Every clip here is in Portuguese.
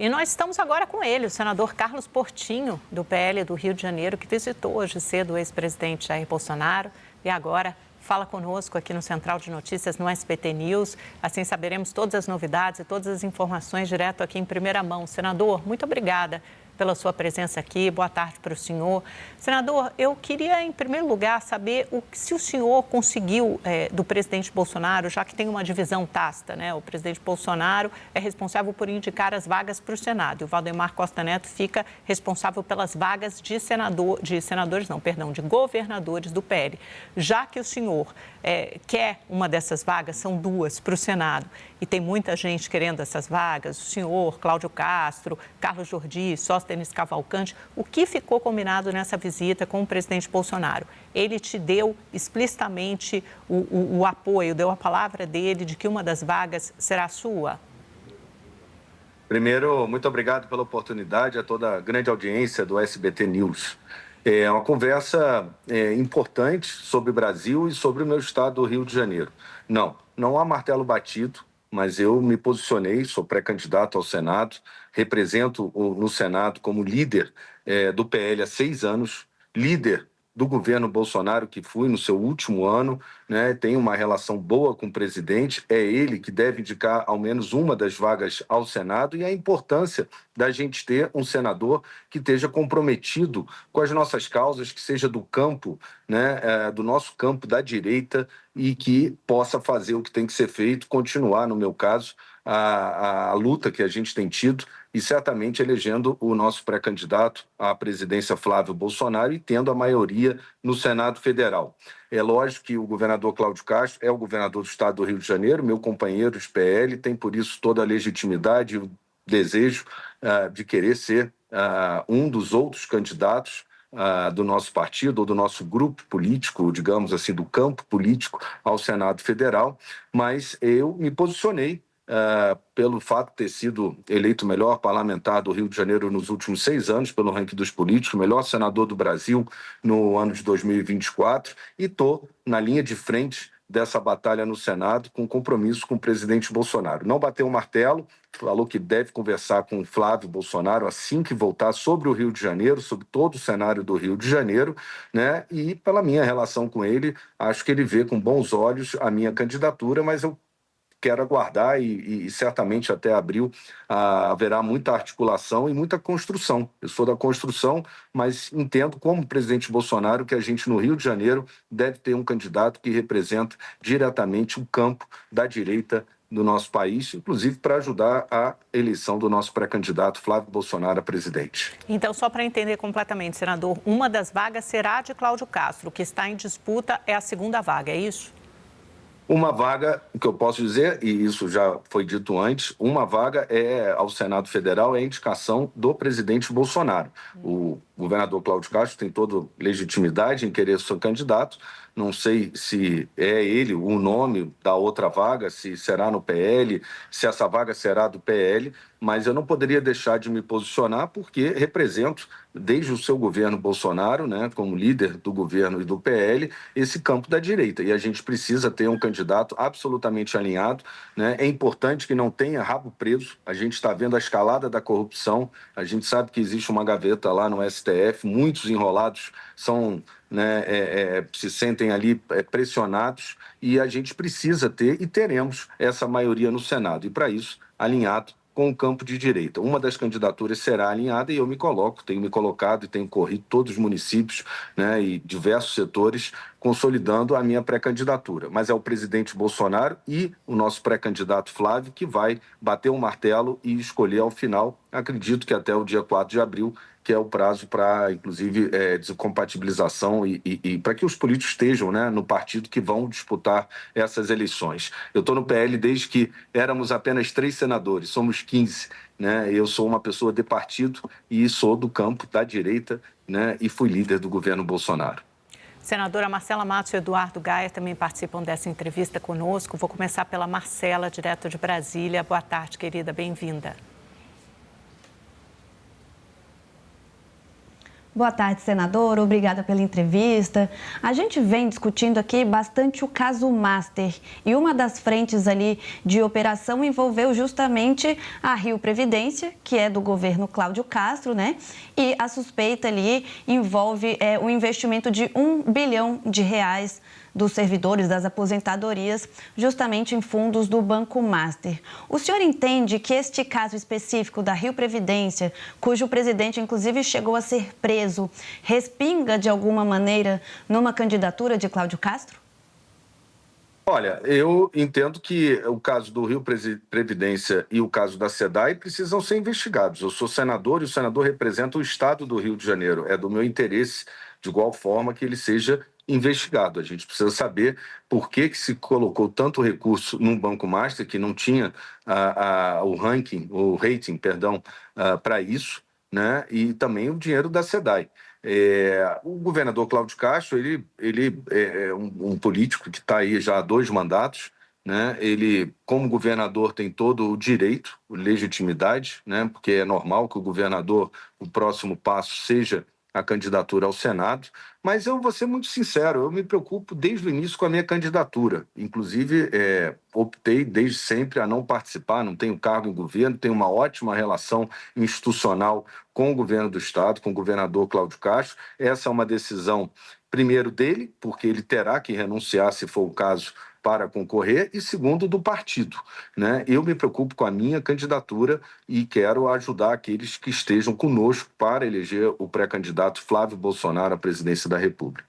E nós estamos agora com ele, o senador Carlos Portinho, do PL do Rio de Janeiro, que visitou hoje cedo o ex-presidente Jair Bolsonaro e agora fala conosco aqui no Central de Notícias, no SBT News. Assim saberemos todas as novidades e todas as informações direto aqui em primeira mão. Senador, muito obrigada pela sua presença aqui. Boa tarde para o senhor. Senador, eu queria, em primeiro lugar, saber se o senhor conseguiu, do presidente Bolsonaro, já que tem uma divisão tácita, né? O presidente Bolsonaro é responsável por indicar as vagas para o Senado. E o Valdemar Costa Neto fica responsável pelas vagas de governadores do PL. Já que o senhor quer uma dessas vagas, são duas para o Senado, e tem muita gente querendo essas vagas, o senhor, Cláudio Castro, Carlos Jordi, Sóstenes Cavalcante, o que ficou combinado nessa visita com o presidente Bolsonaro? Ele te deu explicitamente o apoio, deu a palavra dele de que uma das vagas será sua? Primeiro, muito obrigado pela oportunidade, a toda a grande audiência do SBT News. É uma conversa importante sobre o Brasil e sobre o meu estado do Rio de Janeiro. Não há martelo batido, mas eu me posicionei, sou pré-candidato ao Senado, represento no Senado como líder do PL há 6 anos, líder do governo Bolsonaro, que fui no seu último ano, né, tenho uma relação boa com o presidente, é ele que deve indicar ao menos uma das vagas ao Senado, e a importância da gente ter um senador que esteja comprometido com as nossas causas, que seja do campo, né, do nosso campo da direita, e que possa fazer o que tem que ser feito, continuar, no meu caso, a luta que a gente tem tido, e certamente elegendo o nosso pré-candidato à presidência, Flávio Bolsonaro, e tendo a maioria no Senado Federal. É lógico que o governador Cláudio Castro é o governador do estado do Rio de Janeiro, meu companheiro de PL, tem por isso toda a legitimidade e o desejo de querer ser um dos outros candidatos do nosso partido ou do nosso grupo político, digamos assim, do campo político ao Senado Federal, mas eu me posicionei pelo fato de ter sido eleito o melhor parlamentar do Rio de Janeiro nos últimos 6 anos, pelo ranking dos políticos, melhor senador do Brasil no ano de 2024, e estou na linha de frente dessa batalha no Senado, com compromisso com o presidente Bolsonaro. Não bateu o martelo, falou que deve conversar com o Flávio Bolsonaro assim que voltar sobre o Rio de Janeiro, sobre todo o cenário do Rio de Janeiro, né? E pela minha relação com ele, acho que ele vê com bons olhos a minha candidatura, mas eu quero aguardar e certamente até abril haverá muita articulação e muita construção. Eu sou da construção, mas entendo como presidente Bolsonaro que a gente no Rio de Janeiro deve ter um candidato que representa diretamente o campo da direita do nosso país, inclusive para ajudar a eleição do nosso pré-candidato Flávio Bolsonaro a presidente. Então, só para entender completamente, senador, uma das vagas será de Cláudio Castro. O que está em disputa é a segunda vaga, é isso? Uma vaga, o que eu posso dizer, e isso já foi dito antes, uma vaga ao Senado Federal é a indicação do presidente Bolsonaro. O governador Cláudio Castro tem toda legitimidade em querer ser candidato. Não sei se é ele o nome da outra vaga, se será no PL, se essa vaga será do PL, mas eu não poderia deixar de me posicionar porque represento, desde o seu governo Bolsonaro, né, como líder do governo e do PL, esse campo da direita. E a gente precisa ter um candidato absolutamente alinhado, né? É importante que não tenha rabo preso. A gente está vendo a escalada da corrupção, a gente sabe que existe uma gaveta lá no STF, muitos enrolados são... se sentem ali pressionados, e a gente precisa ter e teremos essa maioria no Senado, e para isso alinhado com o campo de direita. Uma das candidaturas será alinhada e eu me coloco, tenho me colocado e tenho corrido todos os municípios, né, e diversos setores, consolidando a minha pré-candidatura. Mas é o presidente Bolsonaro e o nosso pré-candidato Flávio que vai bater o martelo e escolher ao final, acredito que até o dia 4 de abril, que é o prazo para, inclusive, descompatibilização e para que os políticos estejam, né, no partido que vão disputar essas eleições. Eu estou no PL desde que éramos apenas 3 senadores, somos 15, né? Eu sou uma pessoa de partido e sou do campo da direita, né, e fui líder do governo Bolsonaro. Senadora Marcela Matos e Eduardo Gaia também participam dessa entrevista conosco. Vou começar pela Marcela, direto de Brasília. Boa tarde, querida, bem-vinda. Boa tarde, senador. Obrigada pela entrevista. A gente vem discutindo aqui bastante o caso Master e uma das frentes ali de operação envolveu justamente a Rio Previdência, que é do governo Cláudio Castro, né? E a suspeita ali envolve um investimento de R$1 bilhão dos servidores das aposentadorias, justamente em fundos do Banco Master. O senhor entende que este caso específico da Rio Previdência, cujo presidente inclusive chegou a ser preso, respinga de alguma maneira numa candidatura de Cláudio Castro? Olha, eu entendo que o caso do Rio Previdência e o caso da SEDAI precisam ser investigados. Eu sou senador e o senador representa o estado do Rio de Janeiro. É do meu interesse, de igual forma, que ele seja investigado. A gente precisa saber por que se colocou tanto recurso num Banco Master que não tinha o rating, para isso, né? E também o dinheiro da SEDAI. O governador Cláudio Castro, ele é um político que está aí já há 2 mandatos, né? Ele, como governador, tem todo o direito, legitimidade, né? Porque é normal que o governador, o próximo passo seja a candidatura ao Senado, mas eu vou ser muito sincero, eu me preocupo desde o início com a minha candidatura. Inclusive, optei desde sempre a não participar, não tenho cargo em governo, tenho uma ótima relação institucional com o governo do Estado, com o governador Cláudio Castro. Essa é uma decisão, primeiro, dele, porque ele terá que renunciar, se for o caso, para concorrer, e segundo, do partido, né? Eu me preocupo com a minha candidatura e quero ajudar aqueles que estejam conosco para eleger o pré-candidato Flávio Bolsonaro à presidência da República.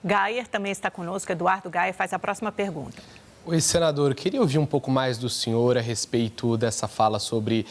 Gayer também está conosco. Eduardo Gayer faz a próxima pergunta. Oi, senador. Queria ouvir um pouco mais do senhor a respeito dessa fala sobre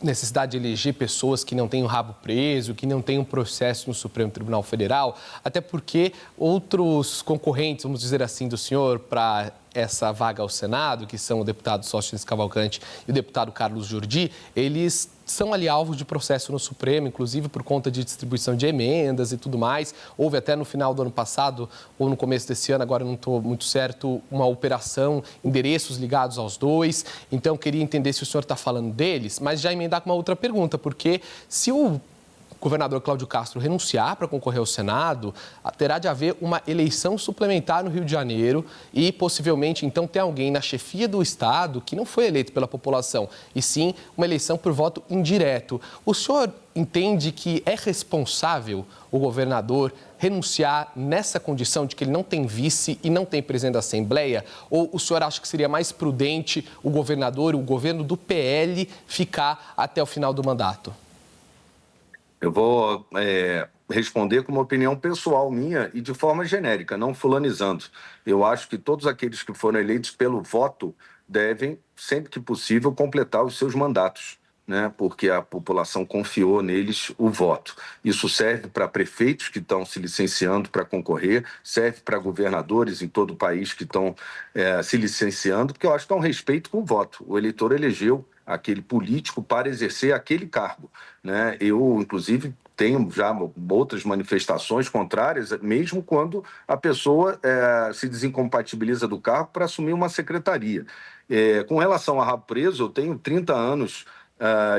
necessidade de eleger pessoas que não têm o rabo preso, que não têm um processo no Supremo Tribunal Federal, até porque outros concorrentes, vamos dizer assim, do senhor para essa vaga ao Senado, que são o deputado Sóstenes Cavalcante e o deputado Carlos Jordi, eles são ali alvos de processo no Supremo, inclusive por conta de distribuição de emendas e tudo mais. Houve até no final do ano passado, ou no começo desse ano, agora não estou muito certo, uma operação, endereços ligados aos dois. Então, queria entender se o senhor está falando deles, mas já emendar com uma outra pergunta, porque se o governador Cláudio Castro renunciar para concorrer ao Senado, terá de haver uma eleição suplementar no Rio de Janeiro e, possivelmente, então, ter alguém na chefia do Estado que não foi eleito pela população, e sim uma eleição por voto indireto. O senhor entende que é responsável o governador renunciar nessa condição de que ele não tem vice e não tem presidente da Assembleia? Ou o senhor acha que seria mais prudente o governador, o governo do PL, ficar até o final do mandato? Eu vou responder com uma opinião pessoal minha e de forma genérica, não fulanizando. Eu acho que todos aqueles que foram eleitos pelo voto devem, sempre que possível, completar os seus mandatos, né? Porque a população confiou neles o voto. Isso serve para prefeitos que estão se licenciando para concorrer, serve para governadores em todo o país que estão se licenciando, porque eu acho que é um respeito com o voto. O eleitor elegeu aquele político para exercer aquele cargo, né? Eu, inclusive, tenho já outras manifestações contrárias, mesmo quando a pessoa se desincompatibiliza do cargo para assumir uma secretaria. Com relação a rabo preso, eu tenho 30 anos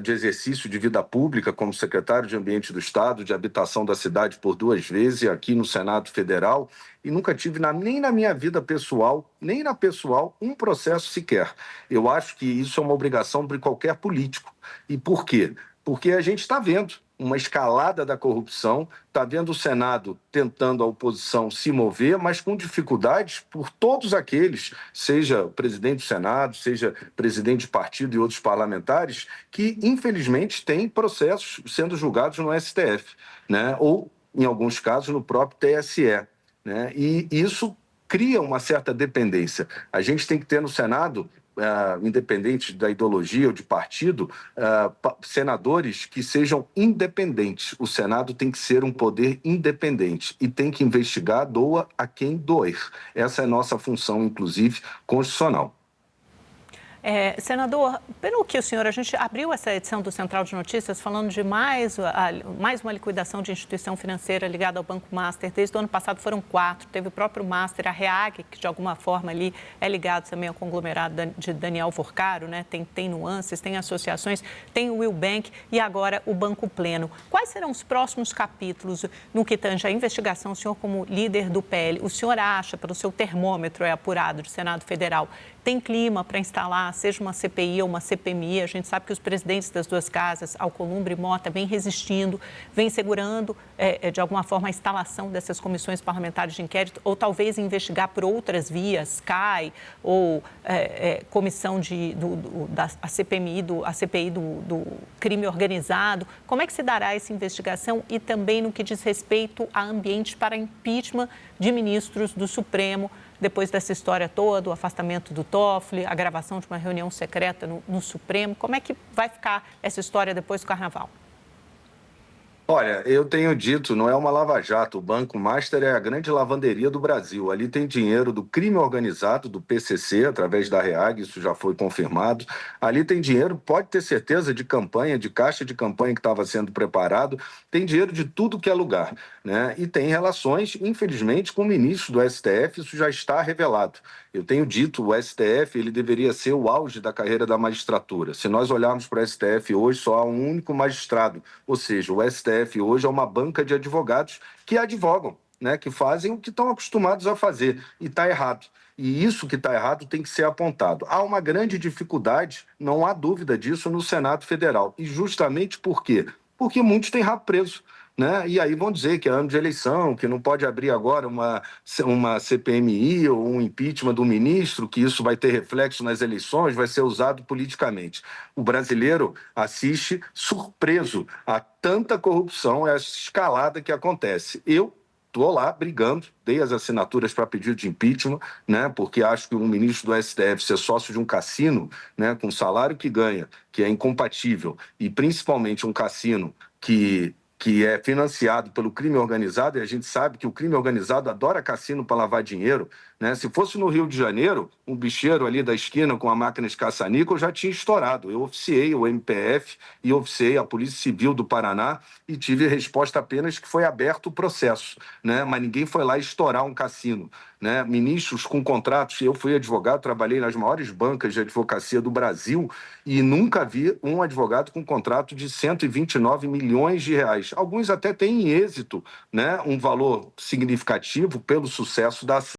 de exercício de vida pública como secretário de Ambiente do Estado, de Habitação da cidade por 2 vezes, aqui no Senado Federal, e nunca tive nem na minha vida pessoal, nem na pessoal, um processo sequer. Eu acho que isso é uma obrigação de qualquer político. E por quê? Porque a gente está vendo uma escalada da corrupção, está vendo o Senado tentando a oposição se mover, mas com dificuldades por todos aqueles, seja o presidente do Senado, seja presidente de partido e outros parlamentares, que infelizmente têm processos sendo julgados no STF, né? Ou, em alguns casos, no próprio TSE. Né? E isso cria uma certa dependência. A gente tem que ter no Senado, independente da ideologia ou de partido, senadores que sejam independentes. O Senado tem que ser um poder independente e tem que investigar, doa a quem doer. Essa é a nossa função, inclusive, constitucional. Senador, pelo que o senhor, a gente abriu essa edição do Central de Notícias falando de mais uma liquidação de instituição financeira ligada ao Banco Master. Desde o ano passado foram 4. Teve o próprio Master, a REAG, que de alguma forma ali é ligado também ao conglomerado de Daniel Forcaro, né? Tem nuances, tem associações, tem o Will Bank e agora o Banco Pleno. Quais serão os próximos capítulos no que tange a investigação? O senhor, como líder do PL, o senhor acha, pelo seu termômetro apurado do Senado Federal, tem clima para instalar, seja uma CPI ou uma CPMI? A gente sabe que os presidentes das duas casas, Alcolumbre e Mota, vêm resistindo, vêm segurando, de alguma forma, a instalação dessas comissões parlamentares de inquérito, ou talvez investigar por outras vias, CAI, ou comissão da CPMI, a CPI do crime organizado. Como é que se dará essa investigação e também no que diz respeito a ambiente para impeachment de ministros do Supremo, depois dessa história toda, o afastamento do Toffoli, a gravação de uma reunião secreta no Supremo? Como é que vai ficar essa história depois do Carnaval? Olha, eu tenho dito, não é uma lava-jato, o Banco Master é a grande lavanderia do Brasil. Ali tem dinheiro do crime organizado, do PCC, através da REAG, isso já foi confirmado. Ali tem dinheiro, pode ter certeza, de campanha, de caixa de campanha que estava sendo preparado. Tem dinheiro de tudo que é lugar, né? E tem relações, infelizmente, com o ministro do STF, isso já está revelado. Eu tenho dito, o STF ele deveria ser o auge da carreira da magistratura. Se nós olharmos para o STF hoje, só há um único magistrado, ou seja, o STF hoje é uma banca de advogados que advogam, né, que fazem o que estão acostumados a fazer, e está errado. E isso que está errado tem que ser apontado. Há uma grande dificuldade, não há dúvida disso, no Senado Federal. E justamente por quê? Porque muitos têm rabo preso, né? E aí vão dizer que é ano de eleição, que não pode abrir agora uma CPMI ou um impeachment do ministro, que isso vai ter reflexo nas eleições, vai ser usado politicamente. O brasileiro assiste surpreso a tanta corrupção, essa escalada que acontece. Eu estou lá brigando, dei as assinaturas para pedido de impeachment, né, porque acho que um ministro do STF ser sócio de um cassino, né, com o salário que ganha, que é incompatível, e principalmente um cassino que é financiado pelo crime organizado, e a gente sabe que o crime organizado adora cassino para lavar dinheiro, né? Se fosse no Rio de Janeiro, um bicheiro ali da esquina com a máquina de caça-níquel já tinha estourado. Eu oficiei o MPF e oficiei a Polícia Civil do Paraná e tive resposta apenas que foi aberto o processo, né? Mas ninguém foi lá estourar um cassino, né? Ministros com contratos, eu fui advogado, trabalhei nas maiores bancas de advocacia do Brasil e nunca vi um advogado com contrato de 129 milhões de reais. Alguns até têm em êxito, né, um valor significativo pelo sucesso da ação.